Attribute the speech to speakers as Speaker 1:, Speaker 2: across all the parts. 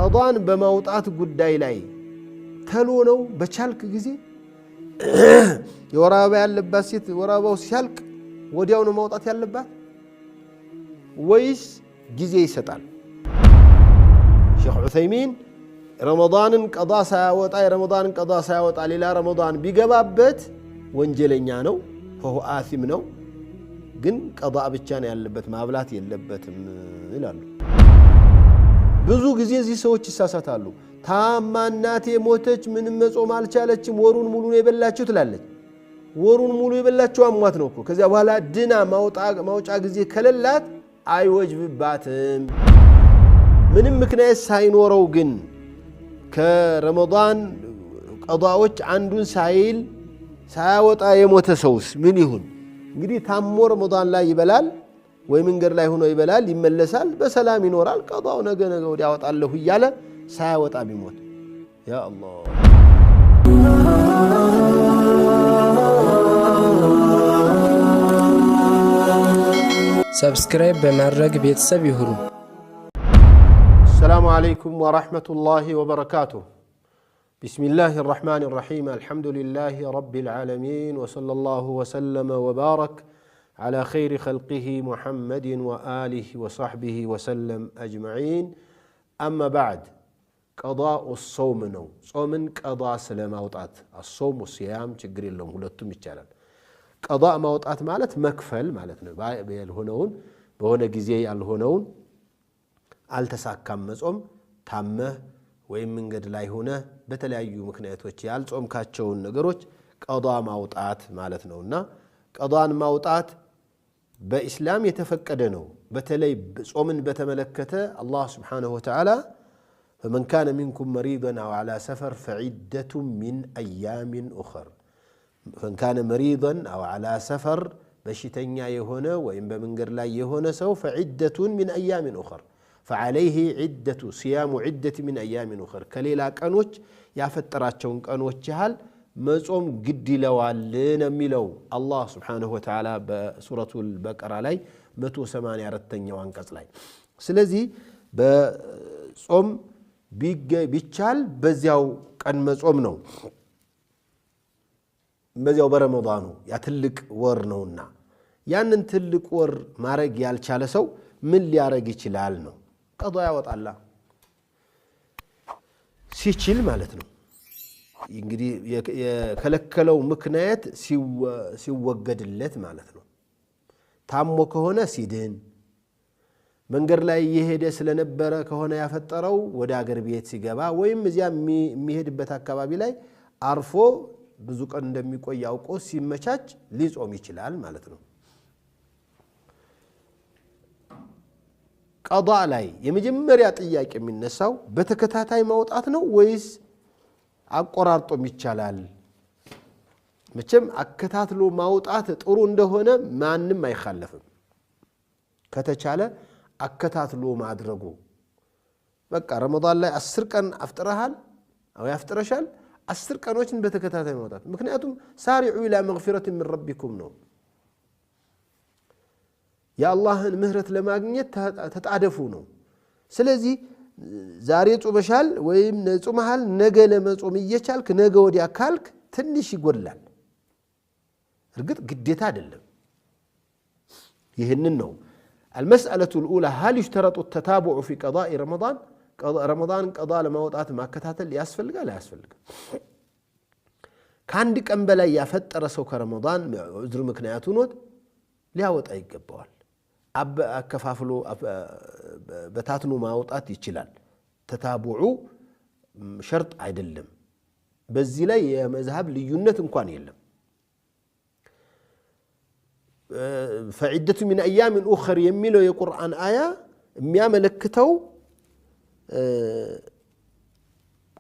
Speaker 1: ቀዷን በማውጣት ጉዳይ ላይ ተሎ ነው በቻልክ ጊዜ የወር አበባ ያለባት ሴት ወር አበባው ሲያልቅ ወዲያው ነው ማውጣት ያለባት ወይስ ጊዜ ይሰጣል? ሼኽ ዑሰይሚን ረመዳንን ቀዷ ሳያወጣ የረመዳንን ቀዷ ሳያወጣ ሌላ ረመዳን ቢገባበት ወንጀለኛ ነው፣ ፈሁ አሲም ነው። ግን ቀዷ ብቻ ነው ያለበት፣ ማብላት የለበትም ይላሉ። ብዙ ጊዜ እዚህ ሰዎች ይሳሳታሉ። ታማ እናቴ ሞተች፣ ምንም መጾም አልቻለችም፣ ወሩን ሙሉ ነው የበላችው ትላለች። ወሩን ሙሉ የበላችው አሟት ነው እኮ። ከዚያ በኋላ ድና ማውጫ ጊዜ ከሌላት አይወጅብባትም። ምንም ምክንያት ሳይኖረው ግን ከረመዳን ቀዷዎች አንዱን ሳያወጣ የሞተ ሰውስ ምን ይሁን? እንግዲህ ታሞ ረመዳን ላይ ይበላል ወይ መንገድ ላይ ሆኖ ይበላል፣ ይመለሳል፣ በሰላም ይኖራል። ቀዷው ነገ ወዲያ ያወጣለሁ እያለ ሳያወጣ ቢሞት ያ አላህ።
Speaker 2: ሰብስክራይብ በማድረግ ቤተሰብ ይሁኑ።
Speaker 1: السلام عليكم ورحمة الله وبركاته. بسم الله الرحمن الرحيم. الحمد لله رب العالمين، وصلى الله وسلم وبارك على خير خلقه محمد وآله وصحبه وسلم أجمعين. أما بعد، قضاء الصوم نو صوم قضاء سلام أوطات الصوم والصيام تجري لهم ولتم يتشالن. قضاء ما أوطات مالت مكفل مالتنا بالهنون بهنا جزية الهنون አልተሳካም መጾም ታመህ ወይም መንገድ ላይ ሆነ በተለያዩ ምክንያቶች ያልጾምካቸውን ነገሮች ቀዷ ማውጣት ማለት ነውና ቀዷን ማውጣት በእስላም የተፈቀደ ነው። በተለይ ጾምን በተመለከተ አላህ Subhanahu Wa Ta'ala فمن كان منكم مريضا أو على سفر فعدة من أيام أخر فمن كان مريضا أو على سفر በሽተኛ የሆነ ወይም በመንገድ ላይ የሆነ ሰው فعدة من أيام أخر فعليه عدة صيام عدة من أيام أخرى كليلا كانوش يفتراتشون كانوش هل مصوم قد لوالنا ميلو الله سبحانه وتعالى بسورة البقرة لي 184 وانقص لي سلازي بصوم بيتشال بزياو كان مصوم نو بزياو برمضانو يا تلك ور نونا ያንን ትልቅ ወር ማረግ ያልቻለ ሰው ምን ሊያረግ ይችላል ነው? ቀዷ ያወጣላ ሲችል ማለት ነው። እንግዲህ የከለከለው ምክንያት ሲወገድለት ማለት ነው። ታሞ ከሆነ ሲድን፣ መንገድ ላይ የሄደ ስለነበረ ከሆነ ያፈጠረው ወደ አገር ቤት ሲገባ ወይም እዚያ የሚሄድበት አካባቢ ላይ አርፎ ብዙ ቀን እንደሚቆይ አውቆ ሲመቻች ሊጾም ይችላል ማለት ነው። ቀዷ ላይ የመጀመሪያ ጥያቄ የሚነሳው በተከታታይ ማውጣት ነው ወይስ አቆራርጦም ይቻላል? መቼም አከታትሎ ማውጣት ጥሩ እንደሆነ ማንም አይخالفም። ከተቻለ አከታትሎ ማድረጉ በቃ ረመዳን ላይ 10 ቀን አፍጥረሃል አው ያፍጥረሻል 10 ቀኖችን በተከታታይ ማውጣት። ምክንያቱም ሳሪዑ ኢላ መግፊረቲ ሚን ረቢኩም ነው። የአላህን ምህረት ለማግኘት ተጣደፉ ነው። ስለዚህ ዛሬ ጾመሻል ወይም ጾመሃል ነገ ለመጾም እየቻልክ ነገ ወዲያ ካልክ ትንሽ ይጎድላል። እርግጥ ግዴታ አይደለም። ይሄንን ነው المسألة الأولى هل يشترط التتابع في قضاء رمضان قضاء ለማውጣት ማከታተል ያስፈልጋል አያስፈልግም? ከአንድ ቀን በላይ ያፈጠረ ሰው ከረመዳን ዑዝር ምክንያቱ ነው ሊያወጣ ይገባዋል። አከፋፍሎ በታትኑ ማውጣት ይችላል። ተታቡዑ ሸርጥ አይደለም። በዚህ ላይ የመዝሐብ ልዩነት እንኳን የለም። فعدة من أيام أخر የሚለው የቁርአን አያ የሚያመለክተው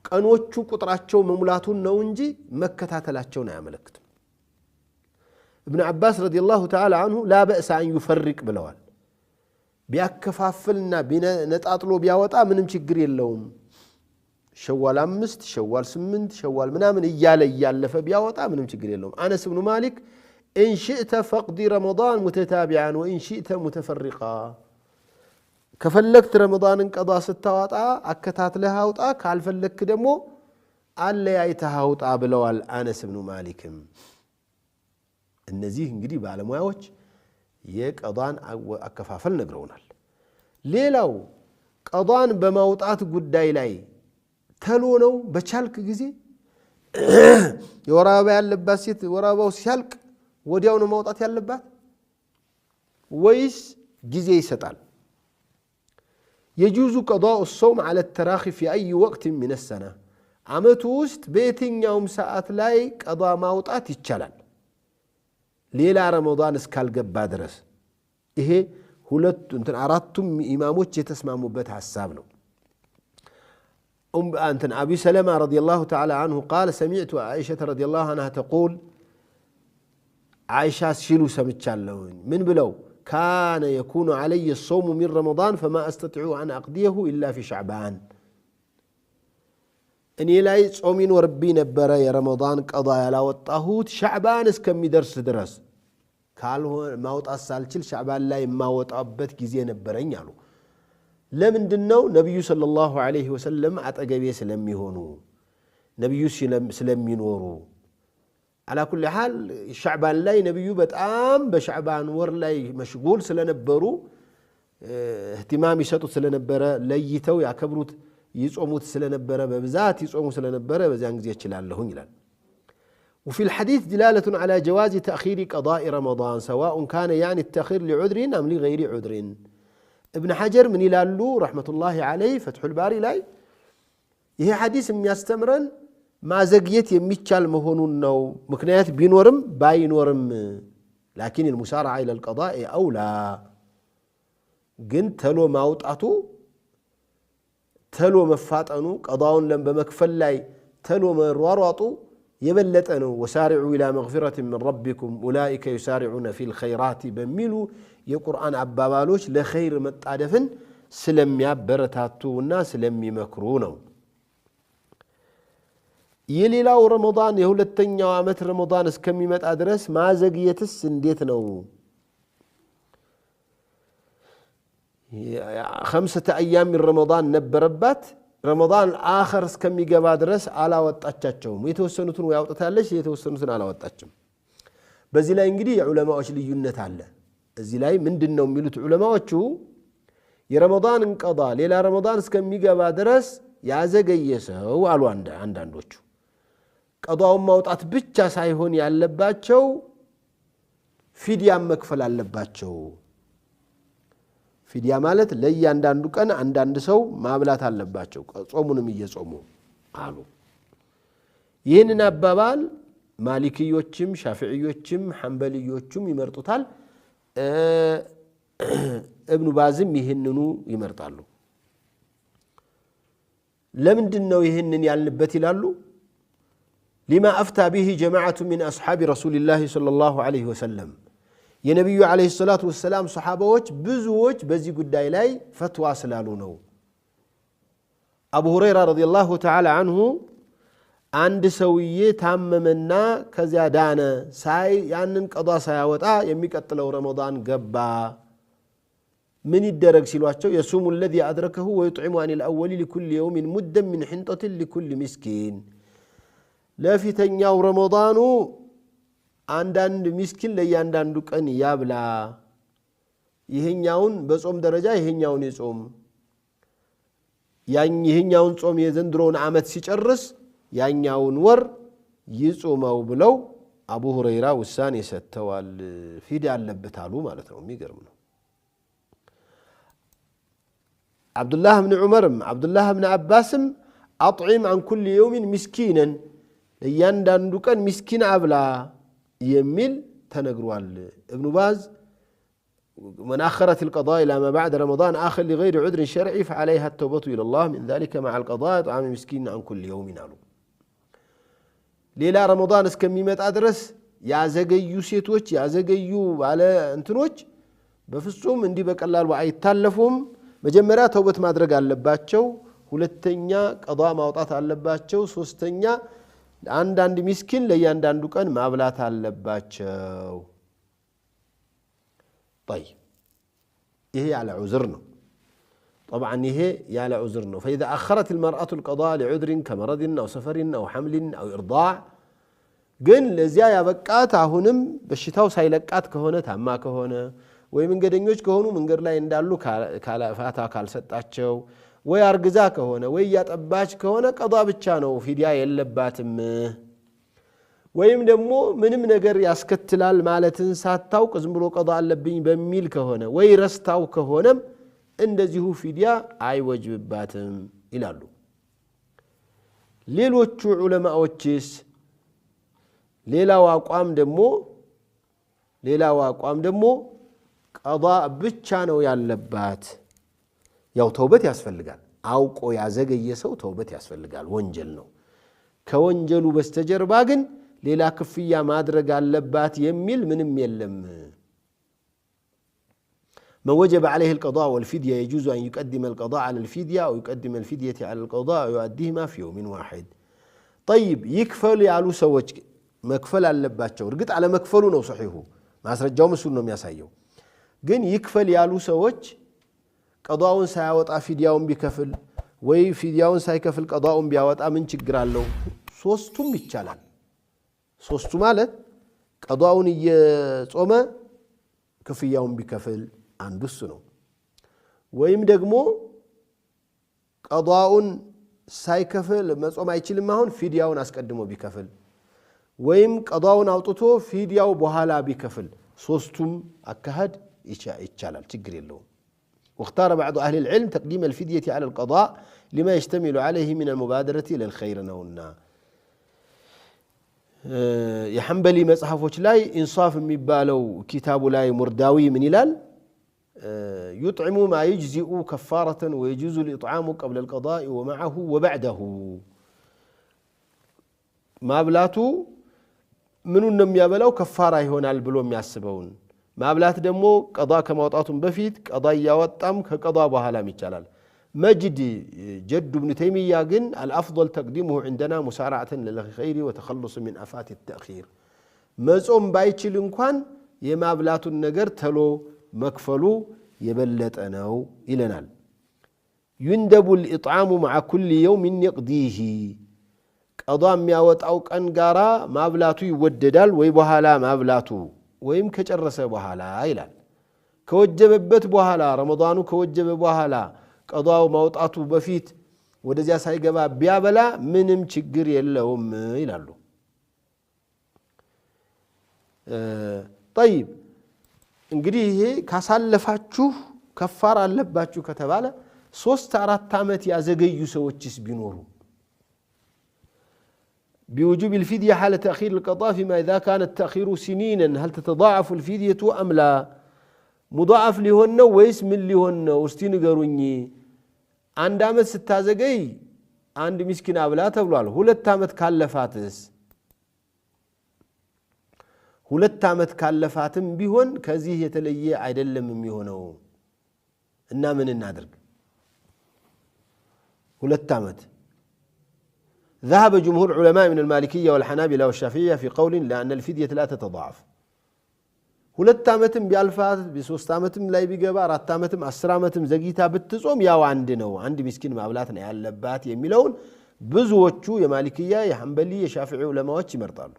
Speaker 1: ቀኖቹ ቁጥራቸው መሙላቱን ነው እንጂ መከታተላቸውን አያመለክትም። ابن عباس رضي الله تعالى عنه لا بأس أن يفرق بلوال بيكفافلنا بنتاطلو بياوطا منم ችግር የለውም። ሸዋል 5 ሸዋል 8 ሸዋል ምናምን እያለፈ ቢያወጣ ምንም ችግር የለውም። አነስ ኢብኑ ማሊክ إن شئت فقد رمضان متتابعا وإن شئت متفرقا ከፈለክት ረመዳንን ቀዷ ስታወጣ አከታትለህ አውጣ ካልፈለክ ደግሞ አለያይተህ አውጣ ብለዋል አነስ ኢብኑ ማሊክም እነዚህ እንግዲህ ባለሙያዎች የቀዷን አከፋፈል ነግረውናል ሌላው ቀዷን በማውጣት ጉዳይ ላይ ተሎ ነው በቻልክ ጊዜ የወራባ ያለባት ሴት ወራባው ሲያልቅ ወዲያው ነው ማውጣት ያለባት ወይስ ጊዜ ይሰጣል يجوز قضاء الصوم على التراخي في أي وقت من السنة عمت وسط بيتنيوم ساعات لاي قضاء ማውጣት ይቻላል ሌላ ረመዳን እስካልገባ ድረስ ይሄ ሁለት እንትን አራቱም ኢማሞች የተስማሙበት ሐሳብ ነው انتن ابي سلمة رضي الله تعالى عنه قال سمعت عائشة رضي الله عنها تقول عائشة شيلو سمعتشالون من بلو كان يكون علي الصوم من رمضان فما استطيع ان اقضيه الا في شعبان اني لاي صومين وربي نبره يا رمضان قضاء ያላወጣሁት شعبان እስከሚደርስ ድረስ ካልሆነ ማውጣት ሳልችል شعبان ላይ ማወጣበት ጊዜ ነበረኝ አሉ ለምንድነው ነብዩ ሰለላሁ ዐለይሂ ወሰለም አጠገቤ ስለሚሆኑ ነብዩ ስለሚኖሩ على كل حال شعبان ላይ ነብዩ በጣም በشعبان ወር ላይ مشغول ስለነበሩ اهتمام ይሰጡት ስለነበረ ለይተው ያከብሩት ይጾሙት ስለነበረ በብዛት ይጾሙ ስለነበረ በዚያን ጊዜ ይችላልሁኝ ይላል وفي الحديث دلالة على جواز تأخير قضاء رمضان سواء كان يعني التأخير لعذر أم لغير عذر ابن حجر من يلالو رحمة الله عليه فتح الباري لاي ይሄ ሐዲስ የሚያስተምረን ማዘግየት የሚቻል መሆኑን ነው ምክንያት ቢኖርም ባይኖርም لكن المسارعة إلى القضاء أولى ግን ተሎ ማውጣቱ ተሎ መፋጠኑ ቀዳውን ለም በመክፈል ላይ ተሎ መሯሯጡ የበለጠ ነው وسارعوا إلى مغفرة من ربكم أولئك يسارعون في الخيرات በሚሉ የቁርአን አባባሎች ለኸይር መጣደፍን ስለሚያበረታቱና ስለሚመክሩ ነው የሌላው ረመዳን የሁለተኛው ዓመት ረመዳን እስከሚመጣ ድረስ ማዘግየትስ እንዴት ነው 5 أيام من رمضان ነበረባት ረመዳን አخر እስከሚገባ ድረስ አላወጣቻቸውም የተወሰኑትን ያወጣታለች የተወሰኑትን አላወጣችም በዚህ ላይ እንግዲህ የዑለማዎች ልዩነት አለ እዚህ ላይ ምንድነው የሚሉት ዑለማዎቹ የረመዳን እንቀዳ ሌላ ረመዳን እስከሚገባ ድረስ ያዘገየ ሰው አሉ አንዳንዶቹ ቀዳውን ማውጣት ብቻ ሳይሆን ያለባቸው ፊድያም መክፈል አለባቸው ፊድያ ማለት ለእያንዳንዱ ቀን አንዳንድ ሰው ማብላት አለባቸው ጾሙንም እየጾሙ አሉ ይህንን አባባል ማሊክዮችም ሻፊዒዮችም ሐንበሊዮችም ይመርጡታል ابن ባዝም ይህንኑ ይመርጣሉ ለምንድነው ይህንን ያልንበት ይላሉ لما افتى به جماعه من اصحاب رسول الله صلى الله عليه وسلم የነብዩ አለይሂ ሰላቱ ወሰለም ሱሐባዎች ብዙዎች በዚህ ጉዳይ ላይ ፈትዋ ስላሉ ነው አቡ ሁረይራ ረዲየላሁ ተዓላ አንሁ አንድ ሰውዬ ታመመና ከዚያ ዳነ ሳይ ያንን ቀዷ ሳያወጣ የሚቀጥለው ረመዳን ገባ ምን ይደረግ ሲሏቸው يصوم الذي أدركه ويطعم عن الأول لكل يوم مدا من حنطة لكل مسكين ለፊተኛው ረመዳኑ አንዳንድ ምስኪን ለያንዳንዱ ቀን ያብላ ይሄኛውን በጾም ደረጃ ይሄኛውን ይጾም ይሄኛውን ጾም የዘንድሮውን ዓመት ሲጨርስ ያኛውን ወር ይጾመው ብለው አቡ ሁረይራ ውሳኔ ሰጥተዋል ፊድ ያለበት አሉ ማለት ነው የሚገርም ነው አብዱላህ ኢብኑ ዑመርም አብዱላህ ኢብኑ አባስም አጥዒም عن كل يوم مسكينا ለያንዳንዱ ቀን ምስኪን አብላ يميل تنقروال ابن باز من أخرت القضاء إلى ما بعد رمضان آخر لغير عذر شرعي فعليها التوبة إلى الله من ذلك مع القضاء طعام مسكين عن كل يوم نالو ليلة رمضان اسكميمت أدرس يا زغيو سيتوچ يا زغيو على انتنوچ بفصوم اندي بقلال وعي تالفوم مجمرا توبة ማድረግ አለባቸው ሁለተኛ ቀዷ ማውጣት አለባቸው ሶስተኛ አንዳንድ ምስኪን ለያንዳንዱ ቀን ማብላት አለባቸው طيب ይሄ ያለ ዑዝር ነው طبعا هي يالا عذرنا فإذا أخرت المرأة القضاء لعذر كمرض أو سفر أو حمل أو إرضاع ግን ለዚያ ያበቃት አሁንም በሽታው ሳይለቃት ከሆነ ታማ ከሆነ ወይ መንገደኞች ከሆኑ መንገድ ላይ እንዳሉ ካላፋታ ካልሰጣቸው ወይ አርግዛ ከሆነ ወይ ያጠባች ከሆነ ቀዷ ብቻ ነው ፊዲያ የለባትም ወይም ደግሞ ምንም ነገር ያስከትላል ማለትን ሳታውቅ ዝም ብሎ ቀዷ አለብኝ በሚል ከሆነ ወይ ረስታው ከሆነም እንደዚሁ ፊዲያ አይወጅብባትም ይላሉ ሌሎቹ ዑለማዎችስ ሌላው አቋም ደግሞ ቀዷ ብቻ ነው ያለባት ያው ተውበት ያስፈልጋል አውቆ ያዘገየ ሰው ተውበት ያስፈልጋል ወንጀል ነው ከወንጀሉ በስተጀርባ ግን ሌላ ክፍያ ማድረግ አለባት የሚል ምንም የለም من وجب عليه القضاء والفدية يجوز أن يقدم القضاء على الفدية أو يقدم الفدية على القضاء ويؤديهما في يوم واحد طيب يكفل يعلو سوج مكفل አለባቸው እርግጥ አለ መክፈሉ ነው صحيح ማስረጃው መስሉ ነው የሚያሳየው ግን ይክፈል ያሉ ሰዎች ቀዷውን ሳያወጣ ፊዲያውን ቢከፍል ወይ ፊዲያውን ሳይከፍል ቀዷውን ቢያወጣ ምን ችግር አለው ሶስቱም ይቻላል ሶስቱ ማለት ቀዷውን እየጾመ ክፍያውን ቢከፍል አንዱስ ነው ወይም ደግሞ ቀዷውን ሳይከፍል መጾም አይችልም አሁን ፊዲያውን አስቀድሞ ቢከፍል ወይም ቀዷውን አውጥቶ ፊዲያው በኋላ ቢከፍል ሶስቱም አካሄድ ይቻላል ችግር የለውም واختار بعض أهل العلم تقديم الفدية على القضاء لما يشتمل عليه من المبادرة إلى الخير نونا يحنبلي مصحفوች ላይ ኢንሳፍ የሚባለው ኪታቡ ላይ ሙርዳዊ ምን ይላል يطعم ما يجزئ كفارة ويجوز الإطعام قبل القضاء ومعه وبعده ማብላቱ ምኑን ነው የሚያበላው ከፋራ ይሆናል ብሎ የሚያስበውን ማብላት ደግሞ ቀዷ ከማውጣቱም በፊት ቀዷ ያወጣም ከቀዷ በኋላም ይቻላል مجد جد ابن تيمية ግን الأفضل تقديمه عندنا مسارعة للخير وتخلص من آفات التأخير መጾም ባይችል እንኳን የማብላቱን ነገር ተሎ መክፈሉ የበለጠ ነው ይለናል يندب الإطعام مع كل يوم يقضيه ቀዷ የሚያወጣው ቀን ጋራ ማብላቱ ይወደዳል ወይ በኋላ ማብላቱ ወይም ከጨረሰ በኋላ ይላል ከወጀበበት በኋላ ረመዳኑ ከወጀበ በኋላ ቀዷው ማውጣቱ በፊት ወደዚያ ሳይገባ ቢያበላ ምንም ችግር የለውም ይላሉ طيب እንግዲህ ይሄ ካሳለፋችሁ ከፋራ አለባችሁ ከተባለ 3-4 አመት ያዘገዩ ሰዎችስ ቢኖሩ بوجوب الفدية حال تأخير القضاء فيما إذا كان التأخير سنينا هل تتضاعف الفدية أم لا مضاعف لهن ويس من لهن وستين قروني عند عمد ستازقي عند مسكين أبلا تبلوال هلت عمد كالفاتس هلت عمد كالفاتم بهن كذيه يتليه عيدلم ميهنو إنا من النادرق هلت عمد ذهب جمهور علماء من المالكية والحنابلة والشافعية في قول لأن الفدية لا تتضاعف ሁለት ዓመትም ቢያልፋት በሶስት ዓመትም ላይ ቢገባ አራት ዓመትም 10 ዓመትም ዘግይታ ብትጾም ያው አንድ ነው አንድ ምስኪን ማብላት ነው ያለባት የሚለውን ብዙዎቹ የማሊክያ የሐንበሊ የሻፊዒ ዑለማዎች ይመርጣሉ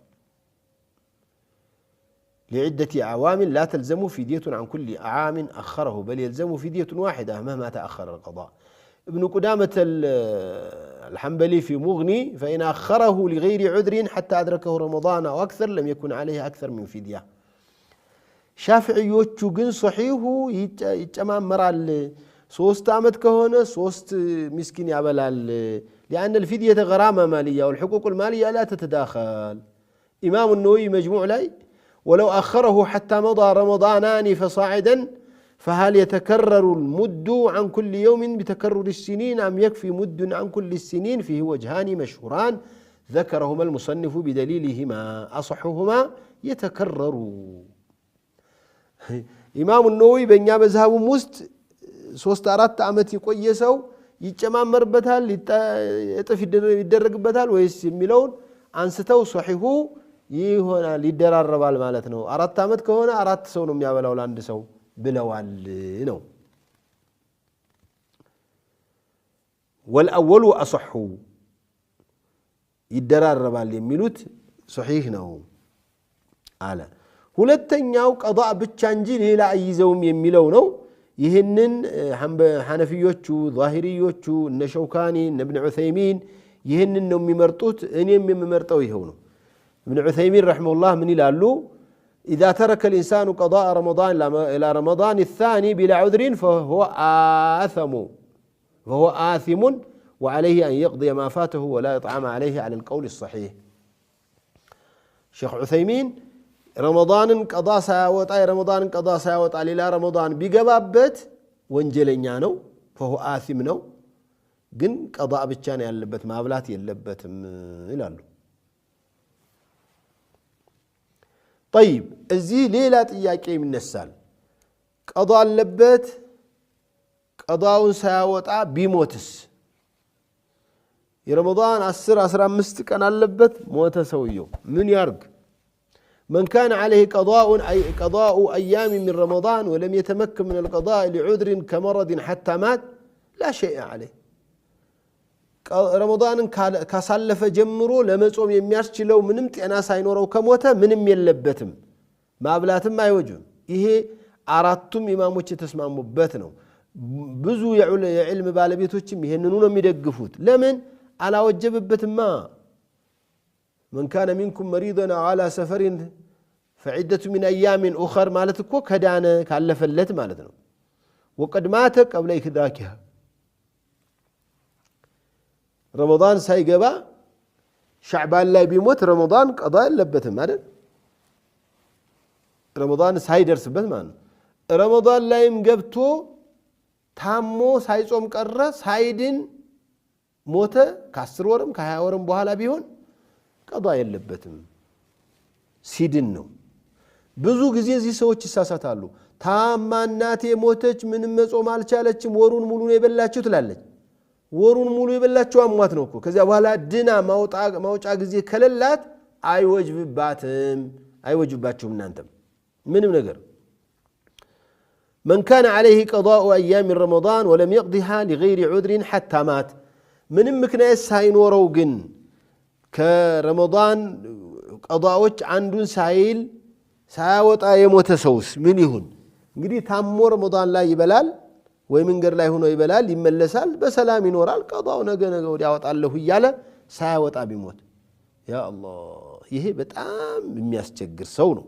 Speaker 1: لعدة عوامل لا تلزم فدية عن كل عام أخره بل يلزم فدية واحدة مهما تأخر القضاء ابن قدامة الحنبلي في مغني فإن أخره لغير عذر حتى أدركه رمضان أو أكثر لم يكن عليه أكثر من فدية ሻፊዒዮቹ ግን ሶሒሁ ይጨማመራል 3 ዓመት ከሆነ 3 ምስኪን ያበላል لأن الفدية غرامة مالية والحقوق المالية لا تتداخل إمام النووي مجموع لي ولو أخره حتى مضى رمضانان فصاعدا فهل يتكرر المد عن كل يوم بتكرر السنين أم يكفي مد عن كل السنين فيه وجهان مشهوران ذكرهما المصنف بدليلهما أصحهما يتكرر ኢማሙ ነወዊ በእኛ መዝሐቡም ውስጥ 3-4 ዓመት የቆየ ሰው ይጨማመርበታል እጥፍ ይደረግበታል ወይስ የሚለውን አንስተው ሶሒሁ ይሆናል ይደራረባል ማለት ነው 4 ዓመት ከሆነ 4 ሰው ነው የሚያበላው ለአንድ ሰው ብለዋል ነው والأول أصح يدراربال የሚሉት صحيح ነው አለ ሁለተኛው ቀضاء ብቻ እንጂ ሌላ አይዘውም የሚለው ነው ይሄንን ሐነፊዮቹ ዛሂሪዮቹ እነ ሸውካኒ እነ ኢብኑ ዑሰይሚን ይሄንን ነው የሚመርጡት እኔም የምመርጠው ይሄው ነው ኢብኑ ዑሰይሚን ረሂመሁላህ ምን ይላሉ إذا ترك الإنسان قضاء رمضان إلى رمضان الثاني بلا عذر فهو آثم وعليه أن يقضي ما فاته ولا يطعم عليه على القول الصحيح شيخ عثيمين رمضان قضاء ساوطا رمضان قضاء ساوطا إلى رمضان بيغبابت ወንጀለኛ ነው فهو آثم ነው ግን قضاء ብቻ ነው ያለበት ማብላት የለበትም ይላሉ طيب እዚህ ሌላ ጥያቄ ይነሳል قضاء አለበት قضاውን ሳያወጣ ቢሞትስ የረመዳን 10 15 ቀን አለበት ሞተ ሰውየው ምን ያርግ من كان عليه قضاء أيام من رمضان ولم يتمكن من القضاء لعذر كمرض حتى مات لا شيء عليه رمضان كسلف جمرو لمصوم የሚያስችለው ምንም ጤና ሳይኖረው ከሞተ ምንም የለበትም ማብላትም አይወጅም ይሄ አራቱም ኢማሞች የተስማሙበት ነው ብዙ የዕልም ባለቤቶችም ይሄንኑ ነው የሚደግፉት ለምን አላወጀበበትማ من كان منكم مريضا على سفر فعدة من أيام أخر مالتكو كدانا كالفلت مالتنا وقد مات قبل إكداكها رمضان سايقبا شعبان لا بيموت رمضان قضاء لبتهم مالت رمضان سايدر سبت مان رمضان لا يمقبتو تامو سايصوم قرر سايدين موت كاسر ورم كهاي ورم بوهالا بيهون قضاء የለበትም ሲድን ነው ብዙ ጊዜ እዚህ ሰዎች ይሳሳታሉ ታማናቴ ሞተች ምንም መጾም አልቻለችም ወሩን ሙሉ ነው የበላችሁ ትላለች ወሩን ሙሉ የበላችሁ አሟት ነው እኮ ከዚያ በኋላ ድና ማውጫ ጊዜ ከለላት አይወጅባችሁም እናንተም ምንም ነገር من كان عليه قضاء أيام رمضان ولم يقضها لغير عذر حتى مات ምንም ምክንያት ሳይኖረው ግን كرمضان قضاءوች አንዱን ሳይል ሳያወጣ የሞተ ሰውስ ምን ይሁን እንግዲህ ታሞ ረመዳን ላይ ይበላል ወይ መንገር ላይ ሆኖ ይበላል ይመለሳል በሰላም ይኖራል ቀዳው ነገ ወዲያ ያወጣለሁ ይያለ ሳያወጣ ቢሞት ያ አላህ ይሄ በጣም የሚያስቸግር ሰው ነው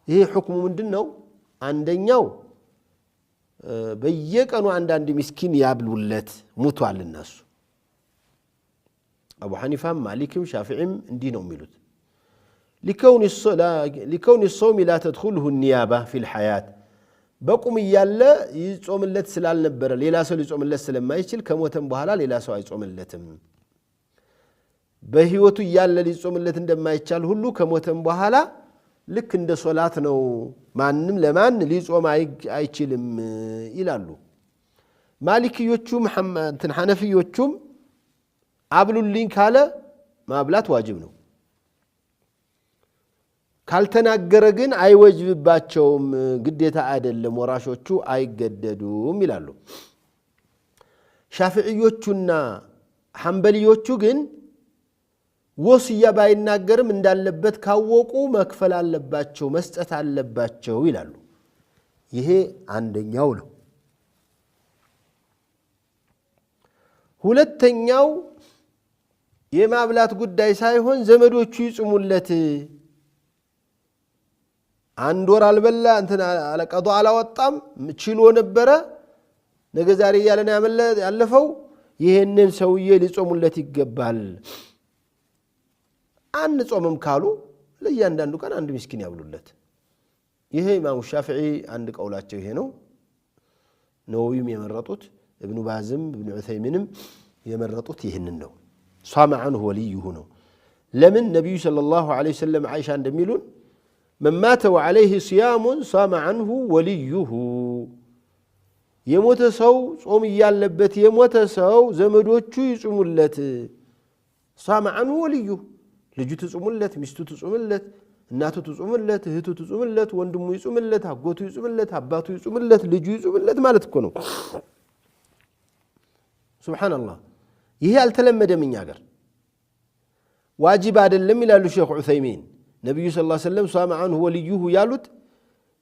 Speaker 1: ይሄ ሁክሙ ምንድነው አንደኛው በየቀኑ አንዳንድ ምስኪን ያብሉለት ሙቷል الناس أبو حنيفة مالكم شافعيم دينهم ميلوت لكون الصوم لا تدخله النيابة في الحياة بقوم يالا يصوم اللت سلال نبر ليلا سو يصوم اللت سلام ما يشيل كموتن بحالا ليلا سو يصوم اللتم بهيوتو يالا يصوم اللت እንደማ ይቻል ሁሉ ከሞተን በኋላ ልክ እንደ ሶላት ነው ማንንም ለማን ሊጾም አይችልም ይላሉ ማሊኪዮቹም ሐነፊዮቹም አብሉልኝ ካለ ማብላት ዋጅብ ነው ካልተናገረ ግን አይወጅብባቸውም ግዴታ አይደለም ወራሾቹ አይገደዱም ይላሉ ሻፊዒዮቹና ሐንበሊዮቹ ግን ወስያ ባይናገርም እንዳለበት ካወቁ መክፈል አለባቸው መስጠት አለባቸው ይላሉ ይሄ አንደኛው ነው ሁለተኛው የማብላት ጉዳይ ሳይሆን ዘመዶቹ ይጽሙለት አንድ ወር አልበላ እንትና አለቀዶ አላወጣም ችሎ ነበረ ነገ ዛሬ ያለና ያለፈው ይሄንን ሰውዬ ሊጾሙለት ይገባል አንድ ጾምም ካሉ ለያንዳንዱ ቀን አንድ ምስኪን ያብሉለት ይሄ ኢማሙ ሻፊዒ አንድ ቀውላቸው ይሄ ነው ነውይም የመረጡት ابن بازم ابن عثيمين يمرطوت ይሄንን ነው صام عنه وليه ነው ለምን ነብዩ ሰለላሁ ዐለይሂ ወሰለም አይሻ እንደሚሉን من مات وعليه صيام صام عنه وليه የሞተ ሰው ጾም ያለበት የሞተ ሰው ዘመዶቹ ይጾሙለት صام عنه وليه ልጁ ትጾሙለት ሚስቱ ትጾሙለት እናቱ ትጾሙለት እህቱ ትጾሙለት ወንድሙ ይጾሙለት አጎቱ ይጾሙለት አባቱ ይጾሙለት ልጁ ይጾሙለት ማለት እኮ ነው ሱብሃንአላህ ይሄ አልተለመደም እኛ ጋር ዋጅብ አይደለም ይላሉ ሼክ ዑሰይሚን ነብዩ ሰለላሁ ዐለይሂ ወሰለም ሷማ አንሁ ወልዩሁ ያሉት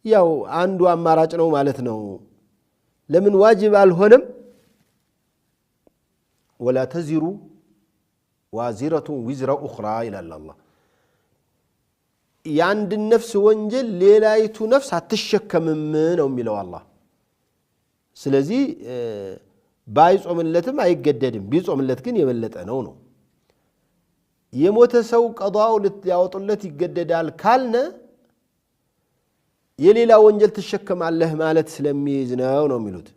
Speaker 1: ያው አንዱ አማራጭ ነው ማለት ነው ለምን ዋጅብ አልሆነም ወላ ተዚሩ ዋዚረቱ ዊዝራ ኡኽራ ይላል አላህ ያንድ ነፍስ ወንጀል ሌላይቱ ነፍስ አትሸከምም ነው የሚለው አላህ ስለዚህ ባይጾምለትም አይገደድም ቢጾምለት ግን የበለጠ ነው የሞተ ሰው ቀዳው ሊያወጡለት ይገደዳል ካልነ የሌላ ወንጀል ተሸከማለህ ማለት ስለሚይዝ ነው የሚሉት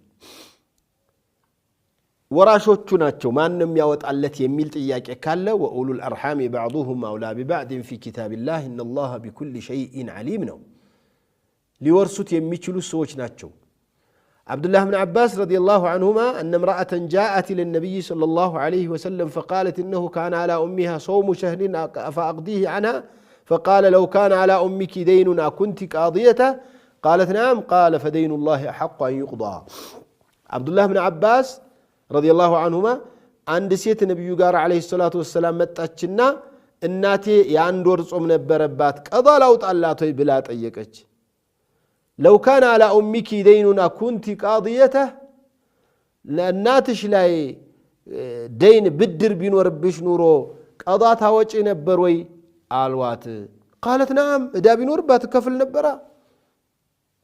Speaker 1: ወራሾቹ ናቸው ማንንም ያወጣለት የሚል ጥያቄ ካለ ወኡሉል አርሃም بعضهم اولى ببعض في كتاب الله ان الله بكل شيء عليم ነው ሊወርሱት የሚችሉ ሰዎች ናቸው عبد الله بن عباس رضي الله عنهما أن امرأة جاءت إلى النبي صلى الله عليه وسلم فقالت إنه كان على أمها صوم شهر فأقضيه عنها فقال لو كان على أمك دين أكنت قاضيته قالت نعم قال فدين الله أحق أن يقضى عبد الله بن عباس رضي الله عنهما عند سيت النبي قال عليه الصلاة والسلام متأتشنا الناتي ياندور صوم نبربات قضى لو طلعتي بلا طيقك لو كان على أمك دين كنت قاضيته لأناتش لاي دين بدر بينور بش نورو قضاتها وجه نبروي آلوات قالت نعم دا بينور باتكفل نبرا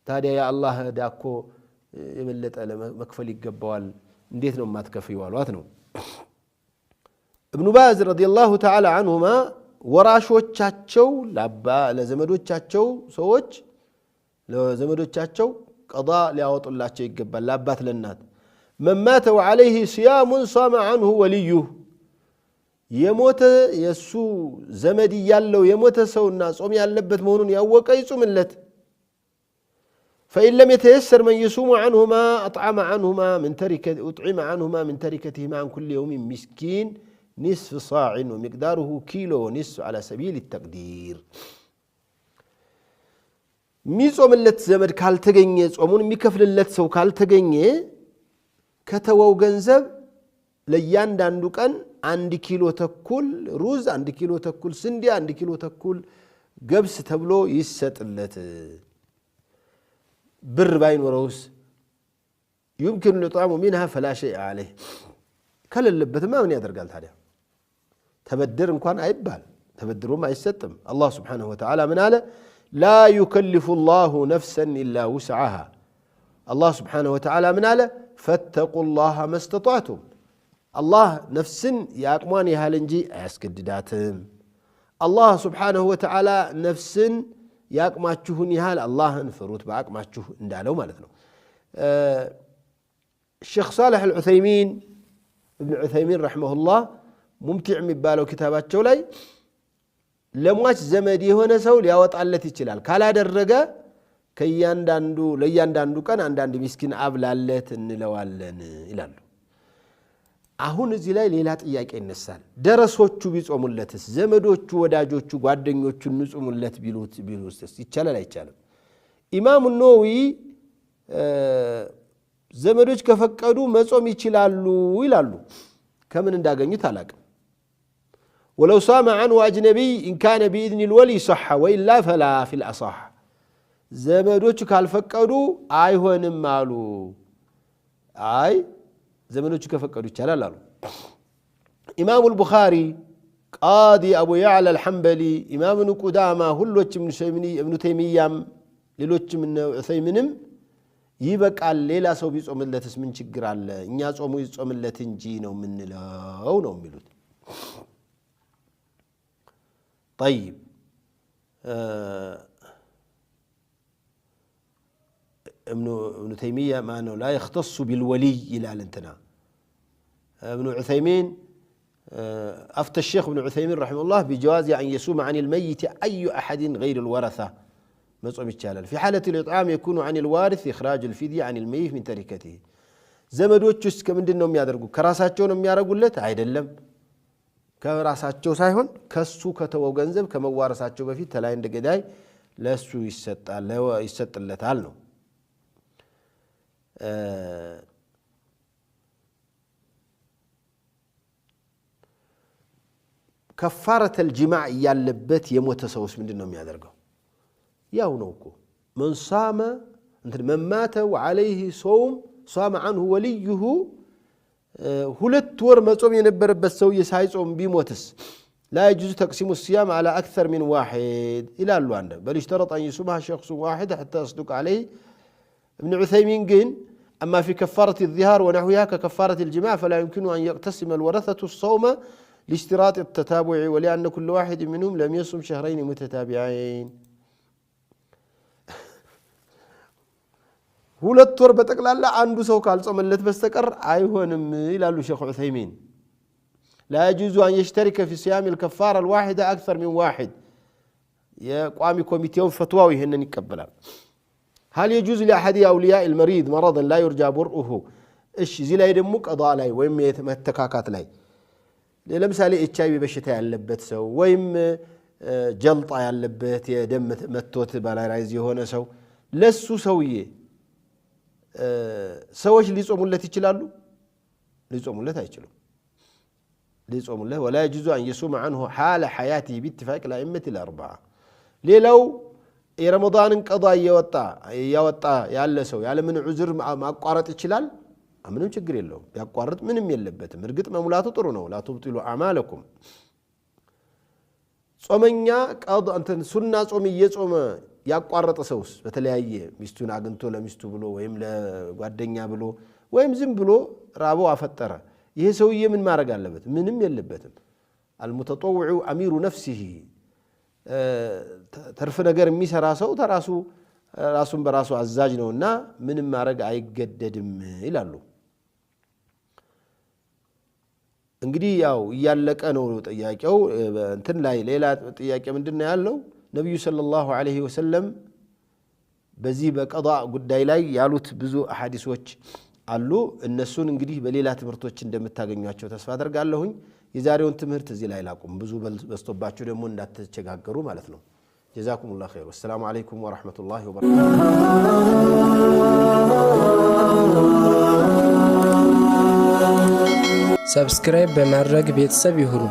Speaker 1: تادي يا الله داكو يملت على مكفل يقبوال نديت نوم ما تكفي والوات نو ابن باز رضي الله تعالى عنهما وراشوچاچو لابا لزمدوچاچو سوچ ለዘመዶቻቸው ቀዳ ሊያወጡላቸው ይገባል ለአባት ለናት من مات وعليه صيام صام عنه وليه የሞተ የሱ ዘመድ ያለው የሞተ ሰውና ጾም ያለበት መሆኑን ያወቀ ይጾምለት فإن لم يتيسر من يصوم عنهما أطعم عنهما من تركتهما عن كل يوم مسكين نصف صاع ومقداره كيلو ونصف على سبيل التقدير ሚጾምለት ዘመድ ካልተገኘ ጾሙን የሚከፍልለት ሰው ካልተገኘ ከተወው ገንዘብ ለያንዳንዱ ቀን 1 ኪሎ ተኩል ሩዝ 1 ኪሎ ተኩል ስንዴ 1 ኪሎ ተኩል ገብስ ተብሎ ይሰጥለት ብር ባይኖረውስ يمكن الإطعام منها فلا شيء عليه ከለለበት ምን ያደርጋል ታዲያ ተበድር እንኳን አይባል ተበድሮም አይሰጥም አላህ Subhanahu Wa Ta'ala ምን አለ لا يكلف الله نفسا إلا وسعها الله سبحانه وتعالى من على فاتقوا الله ما استطعتم الله نفس يأقمان هالنجي أسكدداتهم الله سبحانه وتعالى نفس يأقماتشهن يهال الله انفروت بأقماتشه اندالو مالتنا الشيخ صالح العثيمين ابن عثيمين رحمه الله ممتع مبالو كتابات شولاي ለሟች ዘመድ የሆነ ሰው ሊያወጣለት ይችላል ካላደረገ ለያንዳንዱ ቀን አንዳንድ ምስኪን አብላለት እንለዋለን ይላሉ አሁን እዚህ ላይ ሌላ ጥያቄ ይነሳል ደረሶቹ ቢጾሙለትስ ዘመዶቹ ወዳጆቹ ጓደኞቹ ንጹሙለት ቢሉትስ ይቻላል አይቻልም ኢማሙ ነወዊ ዘመዶች ከፈቀዱ መጾም ይችላሉ ይላሉ ከምን እንዳገኙት አላቅም ولو صام عنه أجنبي إن كان بإذن الولي صح وإلا فلا في الأصح زمدوچ ካልፈቀዱ አይሆንም አሉ አይ ዘመዶቹ ከፈቀዱ ይቻላል አሉ ኢማሙ البخاري قاضي أبو يعلى الحنبلي إمام ابن قدامة ሁሎችም ابن تيمية ሌሎችም ዑሰይሚንም ይበቃል ሌላ ሰው ቢጾምለትስ ምን ችግር አለ እኛ ጾሙ ይጾምለት እንጂ ነው ምንለው ነው የሚሉት طيب ابن تيمية ما أنه لا يختص بالولي إلى الانتنا ابن عثيمين أفتى الشيخ ابن عثيمين رحمه الله بجواز أن يصوم عن الميت أي أحد غير الورثة مصوم الشلل في حالة الإطعام يكون عن الوارث إخراج الفدية عن الميت من تركته ዘመዶቹስ ከምንድነው የሚያደርጉ ከራሳቸው ነው የሚያረጉለት አይደለም ከራሳቸው ሳይሆን ከሱ ከተወው ገንዘብ ከመዋረሳቸው በፊት ተላይ እንደገዳይ ለሱ ይሰጥለታል ነው كفارة الجماع يالبت يموت سوس من دينهم يادرقو ياونوكو من صام من مات وعليه صام عنه وليه ሁለት ወር መጾም የነበረበት ሰው ሳይጾም ቢሞትስ لا يجوز تقسيم الصيام على أكثر من واحد إلى اللواندة بل اشترط أن يصومها شخص واحد حتى يصدق عليه ابن عثيمين قين أما في كفارة الظهار ونحوها ككفارة الجماع فلا يمكن أن يقتسم الورثة الصوم لاشتراط التتابع ولأن كل واحد منهم لم يصم شهرين متتابعين ሁለት ወር በተቀላላ አንዱ ሰው ካልጾመለት በስተቀር አይሆንም ይላሉ ሼክ ዑሰይሚን لا يجوز أن يشترك في صيام الكفارة الواحدة أكثر من واحد يقام كوميتيون فتواوي هنن يقبلال هل يجوز لأحد أولياء المريض مرضا لا يرجى برؤه ايش زي لا يدمو قضاء لاي ويم يتمتكاكات لاي ለምሳሌ ኤችአይቪ በሽታ ያለበት ሰው ወይም ጀልጣ ያለበት የደም መቶት ባላራይዝ የሆነ ሰው ለሱ ሰውዬ ሰዎች ሊጾሙለት ይችላሉ ሊጾሙለት አይችሉም ሊጾሙለት ولا يجوز أن يصوم عنه حال حياته باتفاق الأئمة الأربعة ሌላው የረመዳንን ቀዷ ያወጣ ያለ ሰው ያለ ምን ዑዝር ማቋረጥ ይችላል ምንም ችግር የለውም ያቋርጥ ምንም የለበትም እርግጥ መሙላቱ ጥሩ ነው لا تبطلوا أعمالكم ጾመኛ ቀዷ እንትን ሱና ጾም እየጾመ ያቋረጠ ሰውስ በተለያየ ሚስቱን አግንቶ ለሚስቱ ብሎ ወይም ለጓደኛ ብሎ ወይም ዝም ብሎ ራቦ አፈጠረ ይሄ ሰውዬ ምን ማድረግ አለበት ምንም የለበትም المتطوع أمير نفسه ተርፍ ነገር የሚሰራ ሰው ራሱን በራሱ አዛዥ ነውና ምንም ማድረግ አይገደድም ይላሉ እንግዲህ ያው ያለቀ ነው ጥያቄው እንትን ላይ ሌላ ጥያቄ ምንድነው ያለው ነብዩ ሰለላሁ ዐለይሂ ወሰለም በዚህ በቀዷ ጉዳይ ላይ ያሉት ብዙ አሐዲሶች አሉ እነሱን እንግዲህ በሌላ ትምህርቶች እንደምታገኙአቸው ተስፋ አደርጋለሁኝ የዛሬውን ትምህርት እዚህ ላይ ላቁም ብዙ በስቶባችሁ ደግሞ እንዳትቸጋገሩ ማለት ነው ጀዛኩሙላሁ ኸይር ወሰላሙ አለይኩም ወራህመቱላሂ ወበረካቱ
Speaker 2: ሰብስክራይብ በማድረግ ቤተሰብ ይሁኑ